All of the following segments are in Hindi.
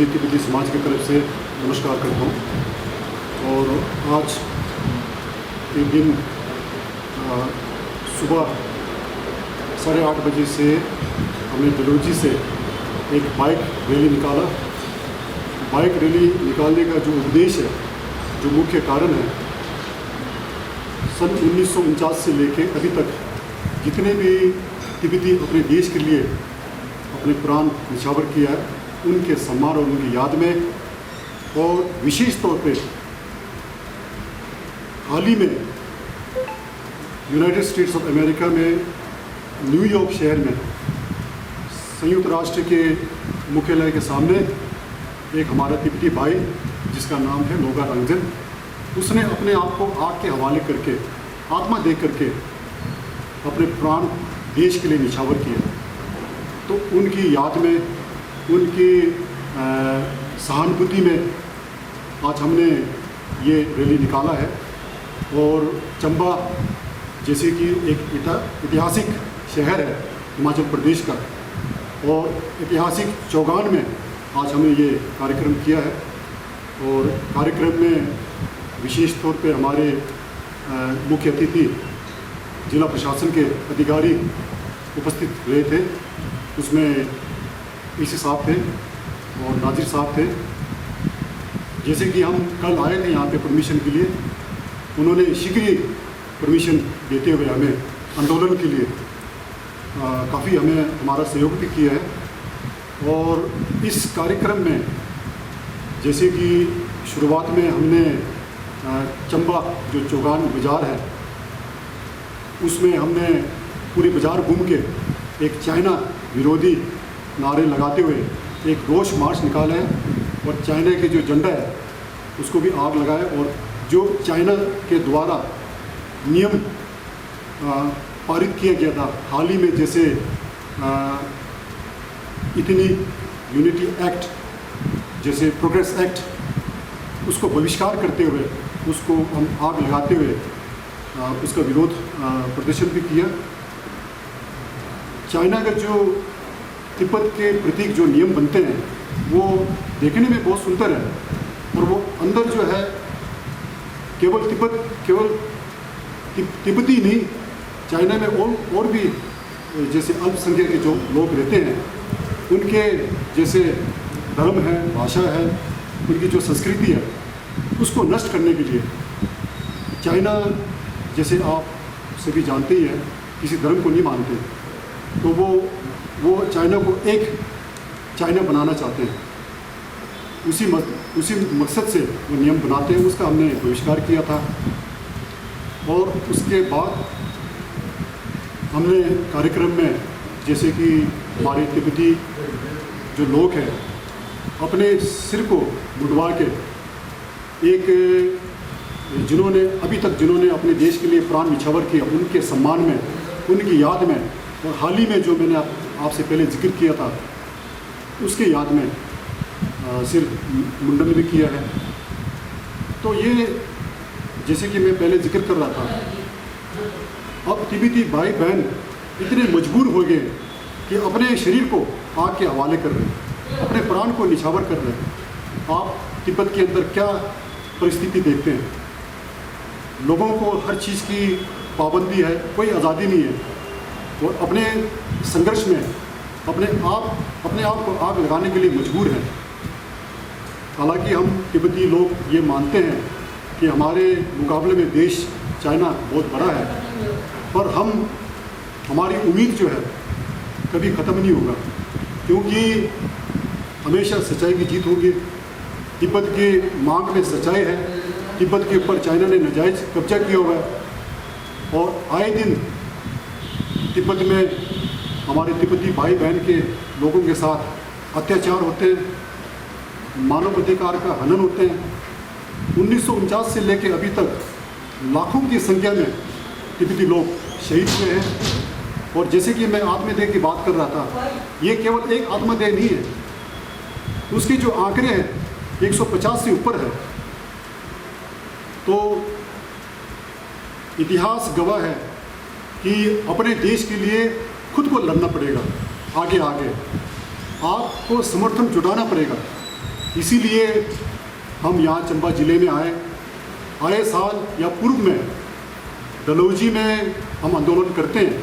सभी तिब्बती समाज की तरफ से नमस्कार करता हूँ। और आज के दिन सुबह 8:30 बजे से हमने डलहौजी से एक बाइक रैली निकाला। बाइक रैली निकालने का जो उद्देश्य है, जो मुख्य कारण है, सन 1949 से लेकर अभी तक जितने भी तिब्बती अपने देश के लिए अपने प्राण न्यौछावर किया है, उनके सम्मान और उनकी याद में, और विशेष तौर पे हाल ही में यूनाइटेड स्टेट्स ऑफ अमेरिका में न्यूयॉर्क शहर में संयुक्त राष्ट्र के मुख्यालय के सामने एक हमारा तिब्बती भाई जिसका नाम है लोगा रंजन, उसने अपने आप को आग के हवाले करके, आत्मा दे करके अपने प्राण देश के लिए न्यौछावर किया। तो उनकी याद में, उनकी सहानुभूति में आज हमने ये रैली निकाला है। और चंबा जैसे कि एक ऐतिहासिक शहर है हिमाचल प्रदेश का, और ऐतिहासिक चौगान में आज हमने ये कार्यक्रम किया है। और कार्यक्रम में विशेष तौर पे हमारे मुख्य अतिथि जिला प्रशासन के अधिकारी उपस्थित रहे थे। उसमें ईसी साहब थे और नाजिर साहब थे। जैसे कि हम कल आए थे यहाँ पे परमिशन के लिए, उन्होंने शीघ्र ही परमिशन देते हुए हमें आंदोलन के लिए काफ़ी हमारा सहयोग भी किया है। और इस कार्यक्रम में जैसे कि शुरुआत में हमने चंबा जो चौगान बाज़ार है, उसमें हमने पूरे बाज़ार घूम के एक चाइना विरोधी नारे लगाते हुए एक रोष मार्च निकाला है, और चाइना के जो झंडा है उसको भी आग लगाया। और जो चाइना के द्वारा नियम पारित किया गया था हाल ही में, जैसे इतनी यूनिटी एक्ट, जैसे प्रोग्रेस एक्ट, उसको बहिष्कार करते हुए, उसको हम आग लगाते हुए उसका विरोध प्रदर्शन भी किया। चाइना का जो तिब्बत के प्रतीक जो नियम बनते हैं वो देखने में बहुत सुंदर है, और वो अंदर जो है केवल तिब्बती नहीं, चाइना में और भी जैसे अल्पसंख्यक के जो लोग रहते हैं, उनके जैसे धर्म है, भाषा है, उनकी जो संस्कृति है, उसको नष्ट करने के लिए चाइना, जैसे आप सभी जानते ही हैं, किसी धर्म को नहीं मानते, तो वो चाइना को एक चाइना बनाना चाहते हैं। उसी मकसद से वो नियम बनाते हैं। उसका हमने बहिष्कार किया था। और उसके बाद हमने कार्यक्रम में, जैसे कि हमारे तिब्बती जो लोग हैं, अपने सिर को मुंडवा के एक जिन्होंने अपने देश के लिए प्राण न्यौछावर किया, उनके सम्मान में, उनकी याद में, और हाल ही में जो मैंने आपसे पहले जिक्र किया था, उसके याद में सिर मुंडन भी किया है। तो ये जैसे कि मैं पहले जिक्र कर रहा था, अब तिब्बती भाई बहन इतने मजबूर हो गए कि अपने शरीर को आग के हवाले कर रहे हैं, अपने प्राण को न्यौछावर कर रहे हैं। आप तिब्बत के अंदर क्या परिस्थिति देखते हैं? लोगों को हर चीज़ की पाबंदी है, कोई आज़ादी नहीं है, और अपने संघर्ष में अपने आप को आग लगाने के लिए मजबूर हैं। हालांकि हम तिब्बती लोग ये मानते हैं कि हमारे मुकाबले में देश चाइना बहुत बड़ा है, पर हमारी उम्मीद जो है कभी ख़त्म नहीं होगा, क्योंकि हमेशा सच्चाई की जीत होगी। तिब्बत की मांग में सच्चाई है। तिब्बत के ऊपर चाइना ने नाजायज़ कब्जा किया हुआ है, और आए दिन तिब्बत में हमारे तिब्बती भाई बहन के लोगों के साथ अत्याचार होते हैं, मानवाधिकार का हनन होते हैं। 1949 से लेकर अभी तक लाखों की संख्या में तिब्बती लोग शहीद हुए हैं। और जैसे कि मैं आत्मदेह की बात कर रहा था, ये केवल एक आत्मदेह नहीं है, उसके जो आंकड़े हैं 150 से ऊपर है। तो इतिहास गवाह है कि अपने देश के लिए खुद को लड़ना पड़ेगा, आगे आपको समर्थन जुटाना पड़ेगा। इसीलिए हम यहाँ चंबा ज़िले में आए साल या पूर्व में डलहौजी में हम आंदोलन करते हैं,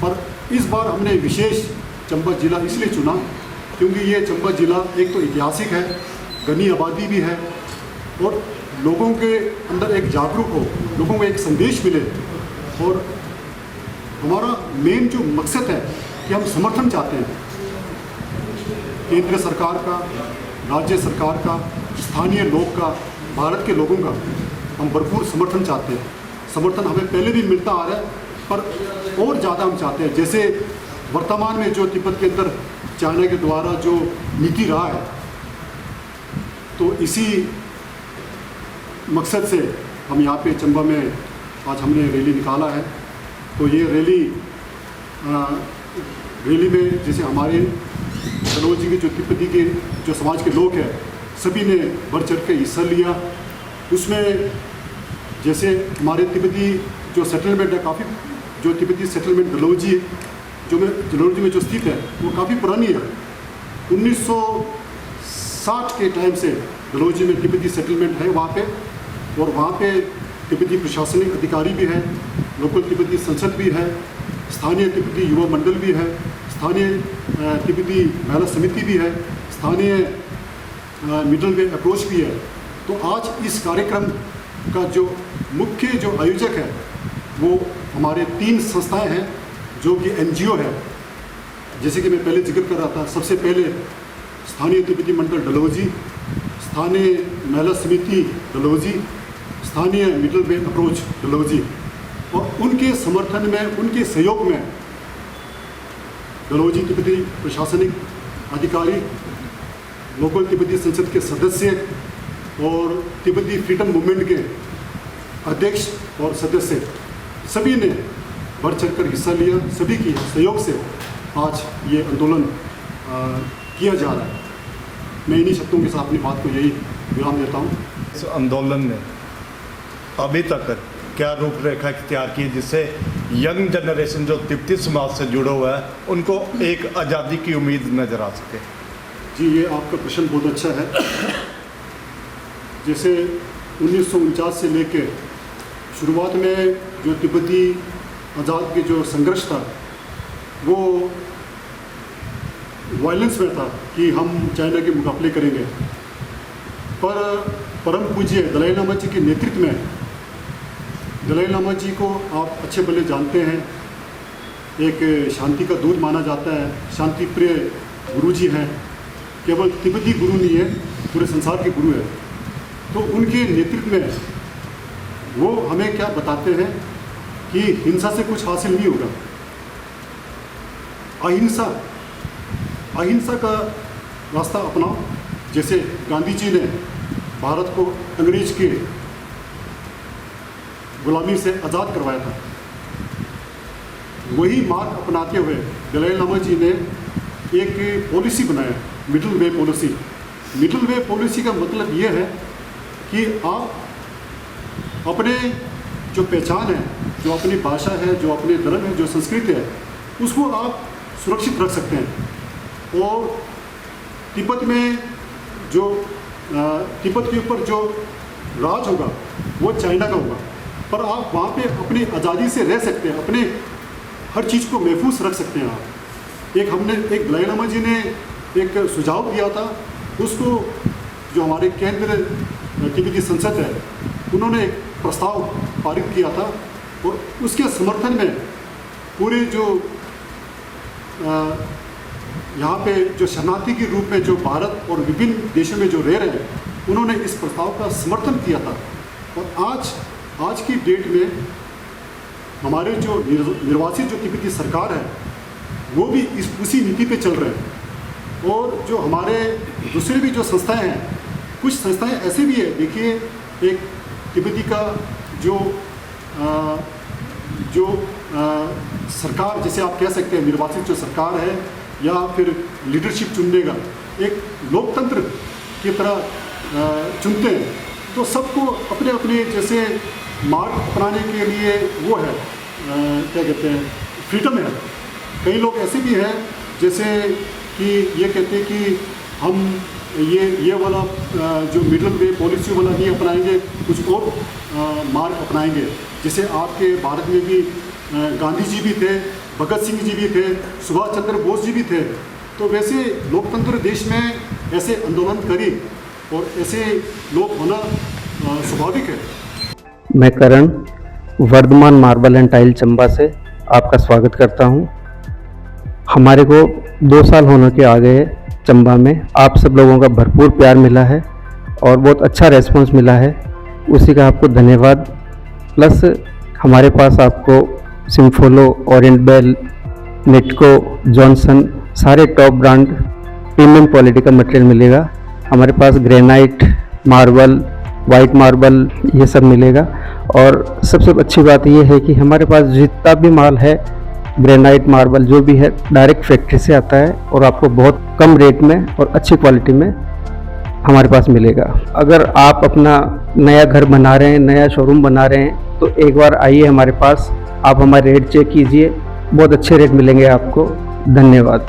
पर इस बार हमने विशेष चंबा ज़िला इसलिए चुना क्योंकि ये चंबा ज़िला एक तो ऐतिहासिक है, घनी आबादी भी है, और लोगों के अंदर एक जागरूक हो, लोगों को एक संदेश मिले। और हमारा मेन जो मकसद है कि हम समर्थन चाहते हैं केंद्र सरकार का, राज्य सरकार का, स्थानीय लोग का, भारत के लोगों का हम भरपूर समर्थन चाहते हैं। समर्थन हमें पहले भी मिलता आ रहा है, पर और ज़्यादा हम चाहते हैं। जैसे वर्तमान में जो तिब्बत के अंदर चाइना के द्वारा जो नीति रहा है, तो इसी मकसद से हम यहाँ पे चंबा में आज हमने रैली निकाला है। तो ये रैली में जैसे हमारे डलहौजी के जो तिब्बती के जो समाज के लोग हैं, सभी ने बढ़ चढ़ के हिस्सा लिया। उसमें जैसे हमारे तिब्बती जो सेटलमेंट है, काफ़ी जो तिब्बती सेटलमेंट डलहौजी डलहौजी में जो स्थित है वो काफ़ी पुरानी है। 1960 के टाइम से डलहौजी में तिब्बती सेटलमेंट है वहाँ पे, और वहाँ पे तिब्बती प्रशासनिक अधिकारी भी है, लोकल तिब्बती संसद भी है, स्थानीय तिब्बती युवा मंडल भी है, स्थानीय तिब्बती महिला समिति भी है, स्थानीय मिडल वे अप्रोच भी है। तो आज इस कार्यक्रम का जो मुख्य जो आयोजक है वो हमारे 3 संस्थाएं हैं जो कि NGO है। जैसे कि मैं पहले जिक्र कर रहा था, सबसे पहले स्थानीय तिब्बती मंडल डलहौजी, स्थानीय महिला समिति डलहौजी, स्थानीय मिडल वे अप्रोच डलहौजी, और उनके समर्थन में, उनके सहयोग में डलहौजी तिब्बती प्रशासनिक अधिकारी, लोकल तिब्बती संसद के सदस्य और तिब्बती फ्रीडम मूवमेंट के अध्यक्ष और सदस्य सभी ने बढ़ चढ़कर हिस्सा लिया। सभी की सहयोग से आज ये आंदोलन किया जा रहा है। मैं इन्हीं शब्दों के साथ अपनी बात को यही विराम देता हूँ। इस आंदोलन ने अभी तक क्या रूपरेखा इख्तियार की जिससे यंग जनरेशन जो तिब्बती समाज से जुड़ा हुआ है उनको एक आज़ादी की उम्मीद नज़र आ सके? जी, ये आपका प्रश्न बहुत अच्छा है। जैसे 1949 से लेके शुरुआत में जो तिब्बती आज़ाद के जो संघर्ष था वो वायलेंस में था कि हम चाइना के मुकाबले करेंगे, पर परम पूज्य दलाई लामा जी के नेतृत्व में, दलाई लामा जी को आप अच्छे भले जानते हैं, एक शांति का दूत माना जाता है, शांति प्रिय गुरु जी हैं, केवल तिब्बती गुरु नहीं है, पूरे संसार के गुरु है। तो उनके नेतृत्व में वो हमें क्या बताते हैं कि हिंसा से कुछ हासिल नहीं होगा, अहिंसा का रास्ता अपनाओ। जैसे गांधी जी ने भारत को अंग्रेज के गुलामी से आज़ाद करवाया था, वही मार्ग अपनाते हुए दलाई लामा जी ने एक पॉलिसी बनाया, middle way policy. Middle way policy का मतलब ये है कि आप अपने जो पहचान है, जो अपनी भाषा है, जो अपने धर्म है, जो संस्कृति है, उसको आप सुरक्षित रख सकते हैं। और तिब्बत में जो तिब्बत के ऊपर जो राज होगा वो चाइना का होगा, पर आप वहाँ पे अपनी आज़ादी से रह सकते हैं, अपने हर चीज़ को महफूज रख सकते हैं आप। एक दलाई लामा जी ने एक सुझाव दिया था, उसको जो हमारे केंद्र तिब्बती संसद है उन्होंने एक प्रस्ताव पारित किया था, और उसके समर्थन में पूरे जो यहाँ पे जो शरणार्थी के रूप में जो भारत और विभिन्न देशों में जो रह रहे हैं, उन्होंने इस प्रस्ताव का समर्थन किया था। और आज की डेट में हमारे जो निर्वासित जो तिब्बती सरकार है वो भी उसी नीति पे चल रहे हैं। और जो हमारे दूसरे भी जो संस्थाएं हैं, कुछ संस्थाएं ऐसे भी है, देखिए एक तिब्बती का जो सरकार, जैसे आप कह सकते हैं निर्वाचित जो सरकार है या फिर लीडरशिप चुनने का एक लोकतंत्र की तरह चुनते हैं, तो सबको अपने अपने जैसे मार्ग अपनाने के लिए वो है, क्या कहते हैं, फ्रीडम है। कई लोग ऐसे भी हैं जैसे कि ये कहते हैं कि हम ये वाला जो मिडल वे पॉलिसी वाला नहीं अपनाएंगे, कुछ और मार्ग अपनाएंगे। जैसे आपके भारत में भी गांधी जी भी थे, भगत सिंह जी भी थे, सुभाष चंद्र बोस जी भी थे। तो वैसे लोकतंत्र देश में ऐसे आंदोलन करी और ऐसे लोग होना स्वाभाविक है। मैं Karan Vardhman marble and tile Chamba से आपका स्वागत करता हूं। हमारे को 2 साल होने के आ गए चंबा में। आप सब लोगों का भरपूर प्यार मिला है और बहुत अच्छा रेस्पॉन्स मिला है, उसी का आपको धन्यवाद। प्लस हमारे पास आपको सिम्फोलो, ओरिएंट बेल, नेटको, जॉनसन सारे टॉप ब्रांड प्रीमियम क्वालिटी का मटेरियल मिलेगा। हमारे पास ग्रेनाइट, मार्बल, वाइट मार्बल ये सब मिलेगा। और सबसे अच्छी बात ये है कि हमारे पास जितना भी माल है, ग्रेनाइट, मार्बल जो भी है, डायरेक्ट फैक्ट्री से आता है और आपको बहुत कम रेट में और अच्छी क्वालिटी में हमारे पास मिलेगा। अगर आप अपना नया घर बना रहे हैं, नया शोरूम बना रहे हैं, तो एक बार आइए हमारे पास, आप हमारे रेट चेक कीजिए, बहुत अच्छे रेट मिलेंगे आपको। धन्यवाद।